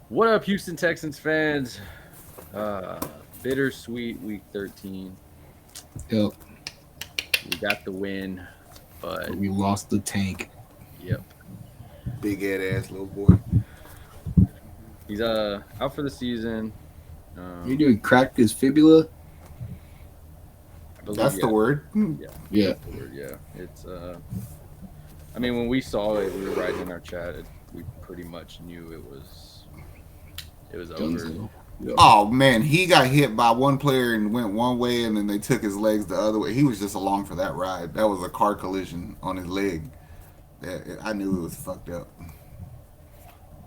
What up, Houston Texans fans? Uh, Bittersweet week 13. Yep. We got the win, But but we lost the tank. yep, Big head ass little boy. he's out for the season. You Um, doing cracked his fibula? I believe That's the yeah, word. yeah, Yeah. that's the word. Yeah, it's I mean, when we saw it, we were writing in our chat. We pretty much knew it was over. Dunzo. Yep. Oh man, he got hit by one player and went one way, and then they took his legs the other way. He was just along for that ride. That was a car collision on his leg. I knew it was fucked up.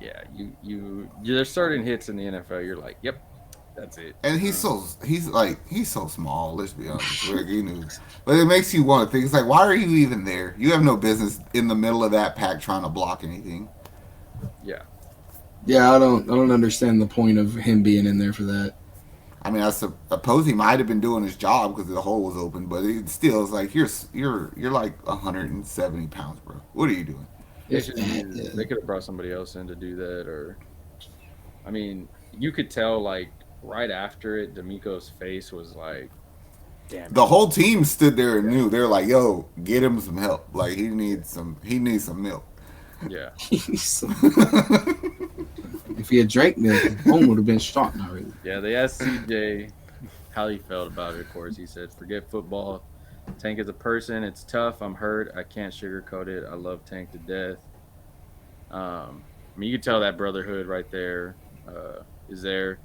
Yeah, there's certain hits in the NFL. You're like, yep, that's it. And he's so small. Let's be honest. Like, he knew, but it makes you want to think. It's like, why are you even there? You have no business in the middle of that pack trying to block anything. Yeah, Yeah, I don't understand the point of him being in there for that. I mean, I suppose he might have been doing his job because the hole was open, but it still is like you're like 170 pounds, bro. What are you doing? If that, they could have brought somebody else in to do that, or I mean, you could tell like right after it, D'Amico's face was like, "Damn The it!" whole team stood there and knew. They're like, "Yo, get him some help. Like he needs some milk." Yeah, if he had drank milk, his bone would have been shot already. yeah. They asked CJ how he felt about it. Of course, he said, "Forget football. Tank is a person. It's tough. I'm hurt. I can't sugarcoat it. I love Tank to death." I mean, you could tell that brotherhood right there is there.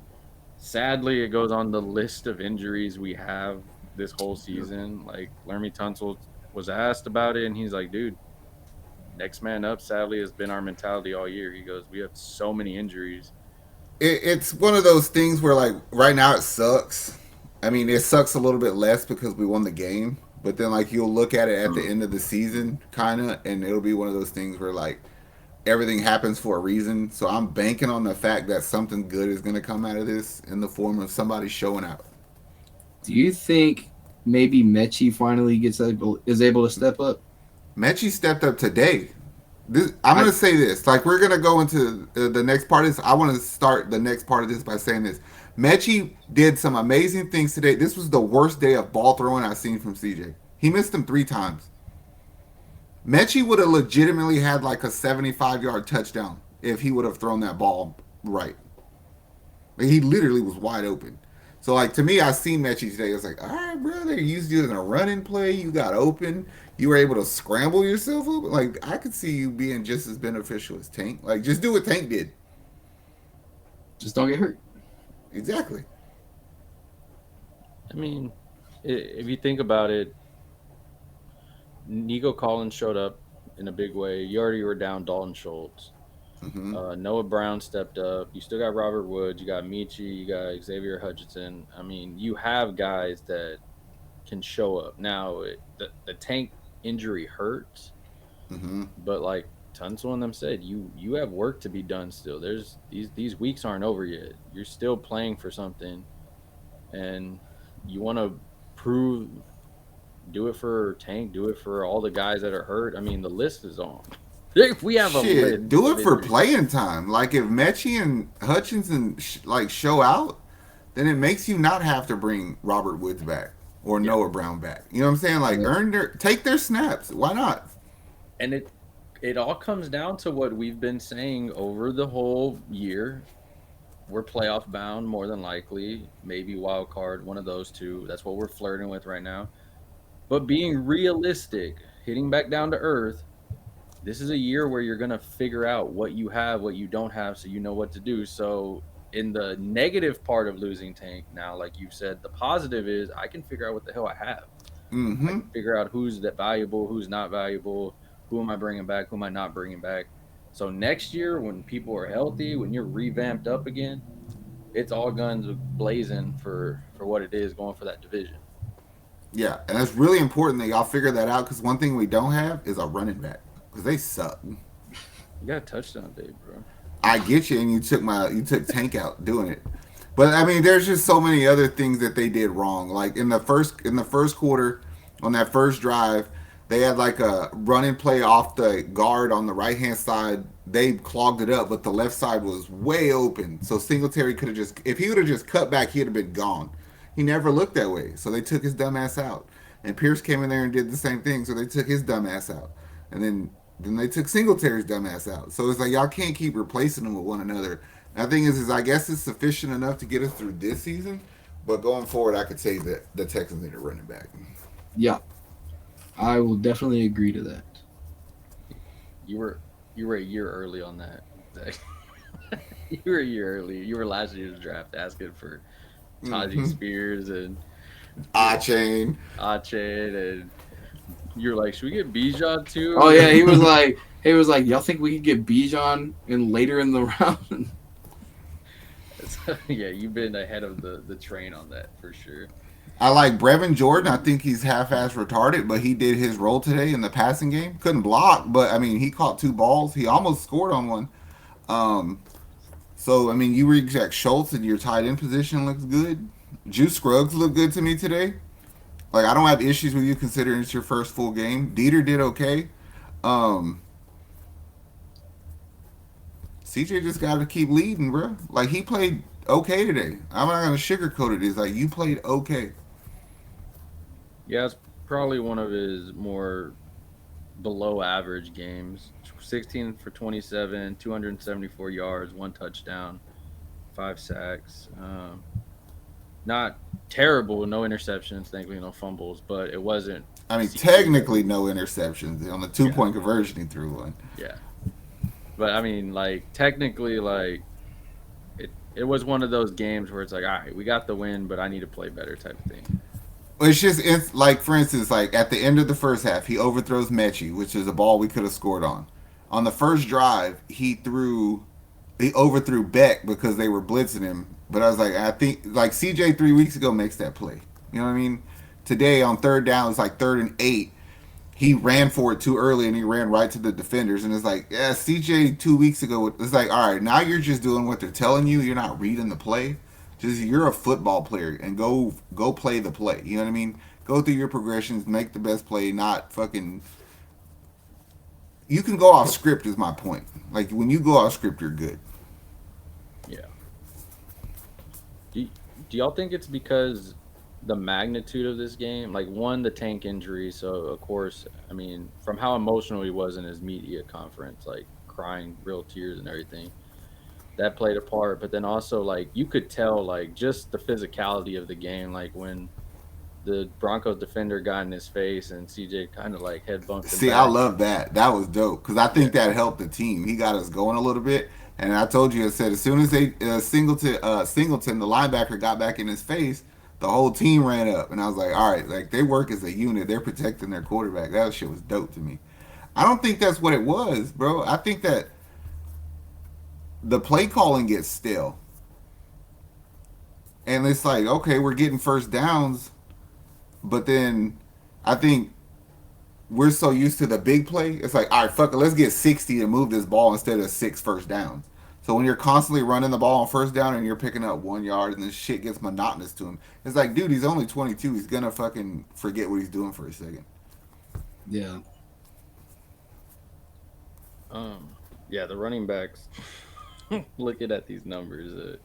Sadly, it goes on the list of injuries we have this whole season. Like Lermy Tunsil was asked about it, and he's like, "Dude, next man up." Sadly, has been our mentality all year. He goes, "We have so many injuries." It's one of those things where like right now it sucks. I mean, it sucks a little bit less because we won the game, but then like you'll look at it at the end of the season, kind of, and it'll be one of those things where like everything happens for a reason. So I'm banking on the fact that something good is going to come out of this in the form of somebody showing out. Do you think maybe Mechie finally is able to step up? Mechie stepped up today. I'm going to say this. Like, we're going to go into the next part of this. I want to start the next part of this by saying this. Mechie did some amazing things today. This was the worst day of ball throwing I've seen from CJ. He missed them 3 times. Mechie would have legitimately had like a 75-yard touchdown if he would have thrown that ball right. Like, he literally was wide open. So, like, to me, I seen Mechie today. I was like, all right, brother, you used you in a running play. You got open. You were able to scramble yourself open. Like, I could see you being just as beneficial as Tank. Like, just do what Tank did. Just don't get hurt. Exactly. I mean, if you think about it, Nico Collins showed up in a big way. You already were down Dalton Schultz. Noah Brown stepped up. You still got Robert Woods. You got Michi. You got Xavier Hutchinson. I mean, you have guys that can show up. Now, the Tank injury hurts, but like Tunsil and them said, you have work to be done still. There's these weeks aren't over yet. You're still playing for something, and you want to prove. Do it for Tank. Do it for all the guys that are hurt. I mean, the list is on. If we have a Shit, do list it for of injuries, playing time. Like, if Mechie and Hutchinson, like, show out, then it makes you not have to bring Robert Woods back or yeah, Noah Brown back. You know what I'm saying? Like, take their snaps. Why not? and it all comes down to what we've been saying over the whole year. We're playoff bound more than likely, maybe wild card, one of those two. That's what we're flirting with right now. But being realistic, hitting back down to earth, this is a year where you're going to figure out what you have, what you don't have, so you know what to do. So, in the negative part of losing Tank, now, like you said, the positive is I can figure out what the hell I have. I Mm-hmm. can figure out who's that valuable, who's not valuable, who am I bringing back, who am I not bringing back. So, next year, when people are healthy, when you're revamped up again, it's all guns blazing for what it is going for that division. Yeah, and it's really important that y'all figure that out because one thing we don't have is a running back because they suck. You got a touchdown day, bro. I get you, and you took Tank out doing it, but I mean, there's just so many other things that they did wrong. Like in the first quarter, on that first drive, they had like a running play off the guard on the right hand side they clogged it up, but the left side was way open. So Singletary could have just, if he would have just cut back, he'd have been gone. He never looked that way, so they took his dumb ass out. And Pierce came in there and did the same thing, so they took his dumb ass out. And then they took Singletary's dumb ass out. So it's like y'all can't keep replacing them with one another. And the thing is I guess it's sufficient enough to get us through this season, but going forward, I could say that the Texans need a running back. Yeah, I will definitely agree to that. You were you were a year early on that. Zach. You were a year early. You were last year's draft asking for Tajee Mm-hmm. Spears and Ah, chain. Achin, and you were like, should we get Bijan too? Oh yeah, he was like, y'all think we could get Bijan in later in the round? Yeah, you've been ahead of the train on that for sure. I like Brevin Jordan. I think he's half-ass retarded, but he did his role today in the passing game. Couldn't block, but I mean, he caught two balls. He almost scored on one. Um, so I mean, you reject Schultz, and your tight end position looks good. Juice Scruggs looked good to me today. Like I don't have issues with you considering it's your first full game. Dieter did okay. Um, CJ just got to keep leading, bro. Like he played okay today. I'm not gonna sugarcoat it. It's like you played okay. Yeah, it's probably one of his more below average games. 16 for 27, 274 yards, one touchdown, five sacks. Not terrible, no interceptions, thankfully no fumbles, but it wasn't. I mean, CJ technically level. no interceptions on the two Yeah, point conversion. He threw one. yeah. But I mean, like technically, like it was one of those games where it's like, all right, we got the win, but I need to play better type of thing. It's just it's like for instance, like at the end of the first half, he overthrows Mechie, which is a ball we could have scored on. On the first drive, he overthrew Beck because they were blitzing him. But I was like, I think like CJ 3 weeks ago makes that play. You know what I mean? Today on third down, it's like 3rd and 8. He ran for it too early and he ran right to the defenders. And it's like, yeah, CJ 2 weeks ago, it's like, all right, now you're just doing what they're telling you. You're not reading the play. Just you're a football player and go play the play. You know what I mean? Go through your progressions, make the best play, not fucking. You can go off script, is my point. Like when you go off script, you're good. Yeah. Do, do y'all think it's because the magnitude of this game? Like, one, the Tank injury. So, of course, I mean, from how emotional he was in his media conference, like crying real tears and everything, that played a part. But then also, like, you could tell, like, just the physicality of the game. Like, when the Broncos defender got in his face and CJ kind of like head bumped him See, I back. love that. That was dope because I Yeah. think that helped the team. He got us going a little bit, and I told you, I said as soon as they Singleton, the linebacker, got back in his face, the whole team ran up, and I was like, all right, like they work as a unit. They're protecting their quarterback. That shit was dope to me. I don't think that's what it was, bro. I think that the play calling gets stale, and it's like, okay, we're getting first downs, but then I think we're so used to the big play. It's like, all right, fuck it, let's get 60 to move this ball instead of 6 first downs. So when you're constantly running the ball on first down and you're picking up 1 yard and this shit gets monotonous to him, it's like, dude, he's only 22. He's gonna fucking forget what he's doing for a second. Yeah. Yeah, the running backs. Looking at these numbers,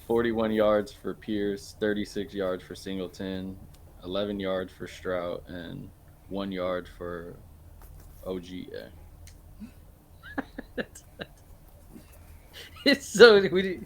41 yards for Pierce, 36 yards for Singleton, 11 yards for Stroud, and 1 yard for OG. It's so we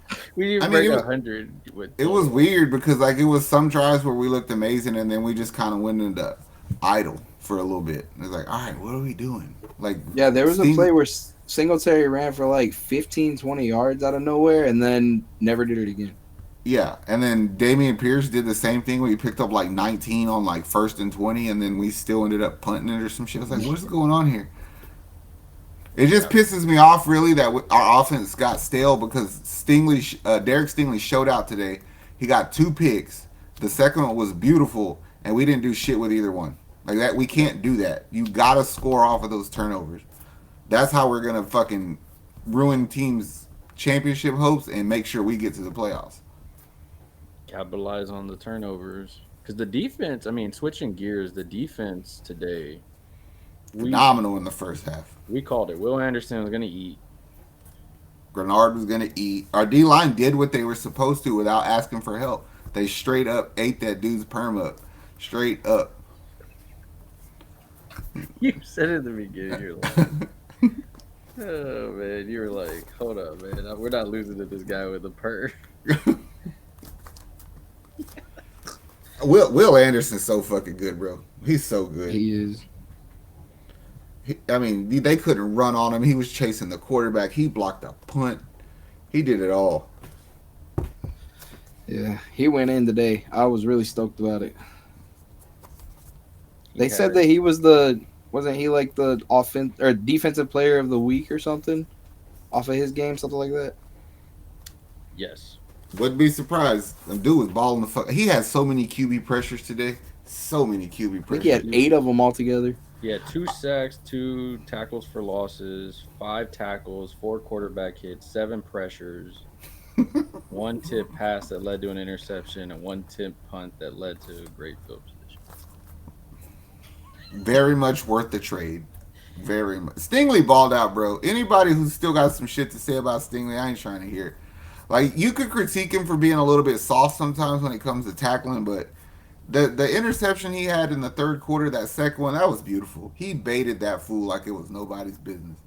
I didn't mean, break 100 with it was total. weird because like it was some drives where we looked amazing and then we just kind of went into idle for a little bit. It's like, all right, what are we doing? Like, Yeah, there was a Sting, play where Singletary ran for like 15, 20 yards out of nowhere and then never did it again. yeah, and then Damian Pierce did the same thing where he picked up like 19 on like 1st and 20, and then we still ended up punting it or some shit. I was like, what's going on here? It just Yeah, pisses me off really that our offense got stale because Derek Stingley showed out today. He got 2 picks. The second one was beautiful, and we didn't do shit with either one. Like that, we yeah. can't do that. You gotta score off of those turnovers. That's how we're gonna fucking ruin teams' championship hopes and make sure we get to the playoffs. Capitalize on the turnovers because the defense. I mean, switching gears, the defense today. We Phenomenal in the first half. we called it. Will Anderson was going to eat. Grenard was gonna eat. Our D line did what they were supposed to without asking for help. They straight up ate that dude's perm up, straight up. You said at the beginning, you're like, oh man, you were like, hold up, man, we're not losing to this guy with a perm. Will Anderson's so fucking good, bro. He's so good. He is. I mean, they couldn't run on him. He was chasing the quarterback. He blocked a punt. He did it all. Yeah, he went in today. I was really stoked about it. They said that he was wasn't he like the defensive player of the week or something off of his game, something like that? Yes. Wouldn't be surprised. The dude was balling the fuck. He had so many QB pressures today. So many QB I think pressures. he had 8 of them altogether. He had 2 sacks, 2 tackles for losses, 5 tackles, 4 quarterback hits, 7 pressures, 1 tip pass that led to an interception, and 1 tip punt that led to a great field position. Very much worth the trade. Very much. Stingley balled out, bro. Anybody who's still got some shit to say about Stingley, I ain't trying to hear it. Like, you could critique him for being a little bit soft sometimes when it comes to tackling, but the interception he had in the third quarter, that second one, that was beautiful. He baited that fool like it was nobody's business.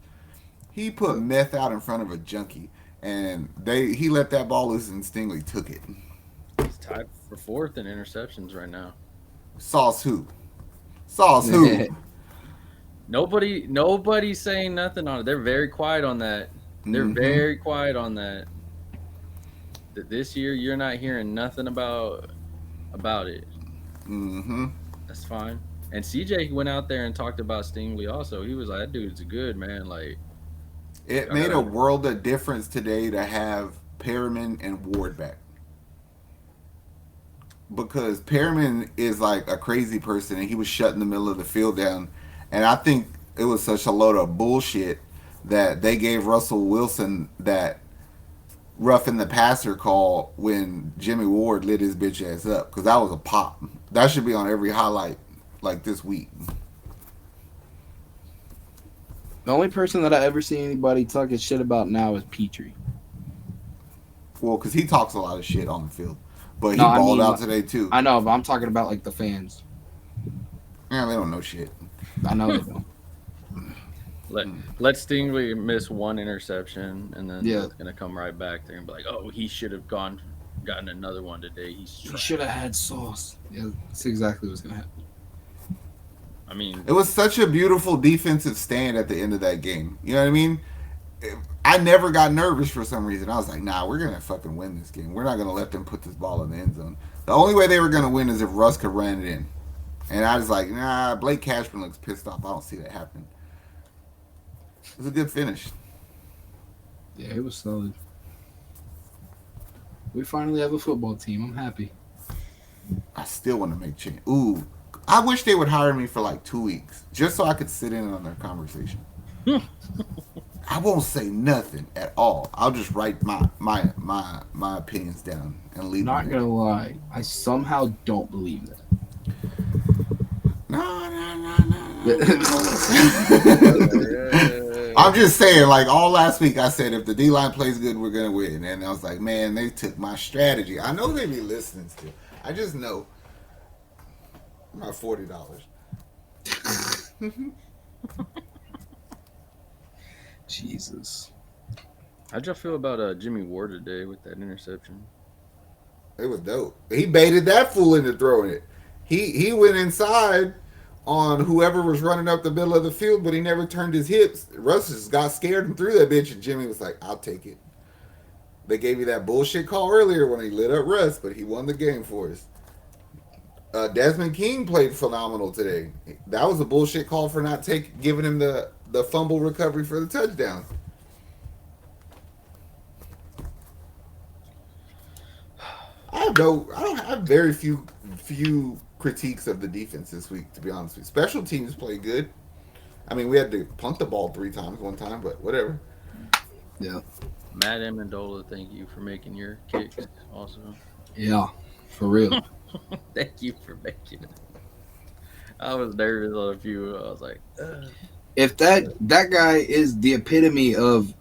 He put meth out in front of a junkie, and he let that ball loose, and Stingley took it. He's tied for 4th in interceptions right now. Sauce who? Sauce who? Nobody's saying nothing on it. They're very quiet on that. They're very quiet on that. This year, you're not hearing nothing about it. That's fine. And CJ went out there and talked about Stingley also. He was like, that dude's good, man. Like, it made a world of difference today to have Perriman and Ward back. Because Perriman is like a crazy person, and he was shutting the middle of the field down. And I think it was such a load of bullshit that they gave Russell Wilson that roughing the passer call when Jimmy Ward lit his bitch ass up, because that was a pop. That should be on every highlight like this week. The only person that I ever see anybody talking shit about now is Petrie. Well, because he talks a lot of shit on the field, but he balled out today too. I know, but I'm talking about like the fans. Yeah, they don't know shit. I know they don't. Let Stingley miss 1 interception, and then Yeah. it's gonna come right back there and be like, "Oh, he should have gotten another one today. He should have had sauce." Yeah, that's exactly what's gonna happen. I mean, it was such a beautiful defensive stand at the end of that game. You know what I mean? I never got nervous for some reason. I was like, nah, we're gonna fucking win this game. We're not gonna let them put this ball in the end zone. The only way they were gonna win is if Russ could run it in. And I was like, nah, Blake Cashman looks pissed off. I don't see that happening. It was a good finish. Yeah, it was solid. We finally have a football team. I'm happy. I still want to make change. Ooh, I wish they would hire me for like 2 weeks just so I could sit in on their conversation. I won't say nothing at all. I'll just write my opinions down and leave. Not gonna lie, I somehow don't believe that. No. I'm just saying, like all last week, I said if the D line plays good, we're gonna win, and I was like, man, they took my strategy. I know they be listening still. I just know. My $40. Jesus. how'd y'all feel about Jimmy Ward today with that interception? It was dope. He baited that fool into throwing it. He went inside on whoever was running up the middle of the field, but he never turned his hips. Russ just got scared and threw that bitch, and Jimmy was like, I'll take it. They gave you that bullshit call earlier when he lit up Russ, but he won the game for us. Desmond King played phenomenal today. That was a bullshit call for not giving him the fumble recovery for the touchdown. I have very few critiques of the defense this week, to be honest with you. Special teams play good. I mean, we had to punt the ball 3 times one time, but whatever. Yeah. Matt Amendola, thank you for making your kicks also. Yeah, for real. Thank you for making it. I was nervous on a few. I was like, if that guy is the epitome of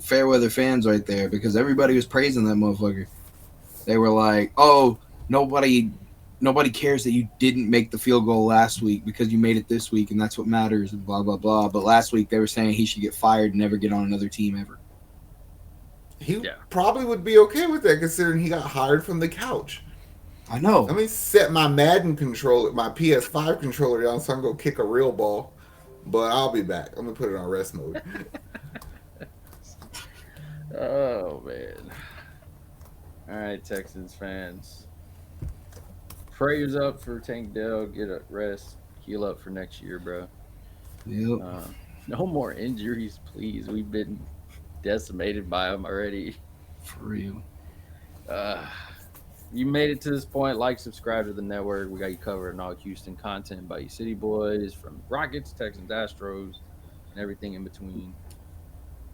fair weather fans right there because everybody was praising that motherfucker. They were like, "Oh, nobody cares that you didn't make the field goal last week because you made it this week, and that's what matters." And blah blah blah. But last week they were saying he should get fired and never get on another team ever. He probably would be okay with that considering he got hired from the couch. I know. Let me set my Madden controller, my PS5 controller down so I can go kick a real ball. But I'll be back. I'm going to put it on rest mode. Oh, man. All right, Texans fans. Prayers up for Tank Dell. Get a rest. Heal up for next year, bro. Yep. No more injuries, please. We've been decimated by them already. For real. You made it to this point. Like, subscribe to the network. We got you covered in all Houston content by you City Boys, from Rockets, Texans, Astros, and everything in between.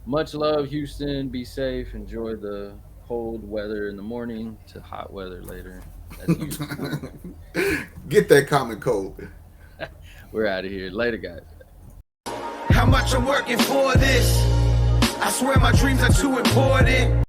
Much love, Houston. Be safe. Enjoy the cold weather in the morning to hot weather later. That's Houston. Get that common cold. We're out of here. Later, guys. How much I'm working for this? I swear my dreams are too important.